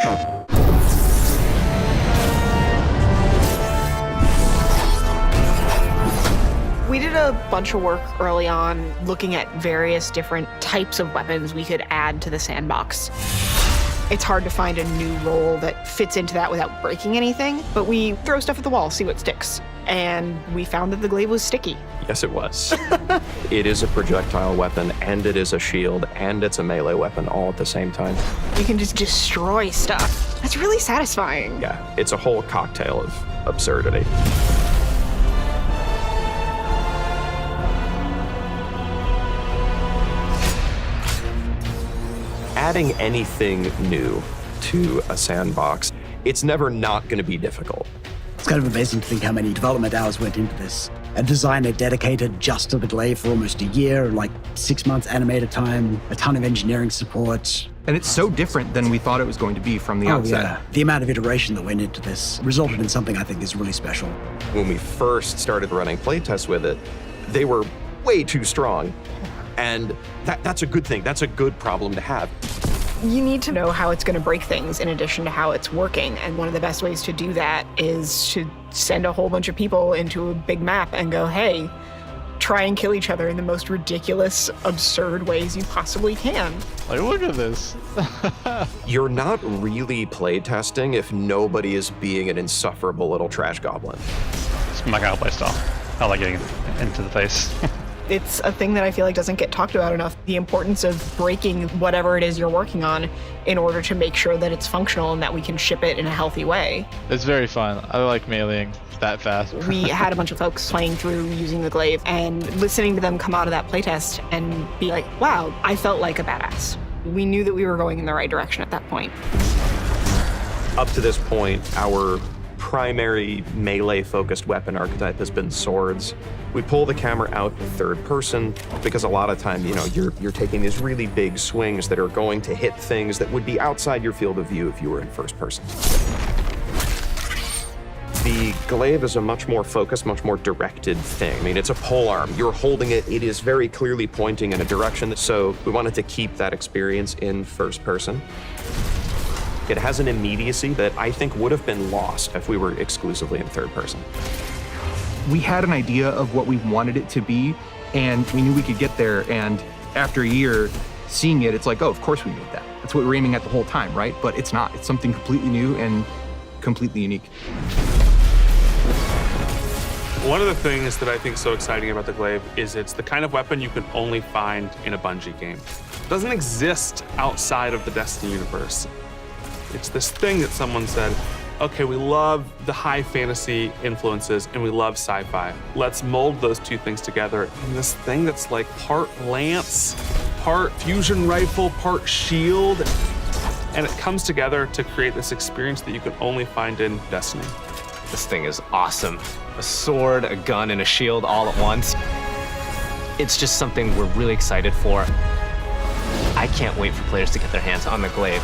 We did a bunch of work early on looking at various different types of weapons we could add to the sandbox. It's hard to find a new role that fits into that without breaking anything, but we throw stuff at the wall, see what sticks. And we found that the glaive was sticky. Yes, it was. It is a projectile weapon, and it is a shield, and it's a melee weapon all at the same time. You can just destroy stuff. That's really satisfying. Yeah, it's a whole cocktail of absurdity. Adding anything new to a sandbox, it's never not going to be difficult. It's kind of amazing to think how many development hours went into this. A designer dedicated just to the glaive for almost a year, like 6 months animator time, a ton of engineering support. And it's so different than we thought it was going to be from the outset. Yeah. The amount of iteration that went into this resulted in something I think is really special. When we first started running playtests with it, they were way too strong. And that's a good thing. That's a good problem to have. You need to know how it's going to break things in addition to how it's working. And one of the best ways to do that is to send a whole bunch of people into a big map and go, hey, try and kill each other in the most ridiculous, absurd ways you possibly can. Like, look at this. You're not really playtesting if nobody is being an insufferable little trash goblin. It's my kind of playstyle. I like getting into the face. It's a thing that I feel like doesn't get talked about enough. The importance of breaking whatever it is you're working on in order to make sure that it's functional and that we can ship it in a healthy way. It's very fun. I like meleeing that fast. We had a bunch of folks playing through using the glaive and listening to them come out of that playtest and be like, wow, I felt like a badass. We knew that we were going in the right direction at that point. Up to this point, our primary melee-focused weapon archetype has been swords. We pull the camera out in third person because a lot of time, you're taking these really big swings that are going to hit things that would be outside your field of view if you were in first person. The glaive is a much more focused, much more directed thing. I mean, it's a polearm. You're holding it. It is very clearly pointing in a direction. So we wanted to keep that experience in first person. It has an immediacy that I think would have been lost if we were exclusively in third person. We had an idea of what we wanted it to be, and we knew we could get there. And after a year seeing it, it's like, oh, of course we made that. That's what we're aiming at the whole time, right? But it's not. It's something completely new and completely unique. One of the things that I think is so exciting about the Glaive is it's the kind of weapon you can only find in a Bungie game. It doesn't exist outside of the Destiny universe. It's this thing that someone said, okay, we love the high fantasy influences and we love sci-fi. Let's mold those two things together in this thing that's like part lance, part fusion rifle, part shield. And it comes together to create this experience that you can only find in Destiny. This thing is awesome. A sword, a gun, and a shield all at once. It's just something we're really excited for. I can't wait for players to get their hands on the Glaive.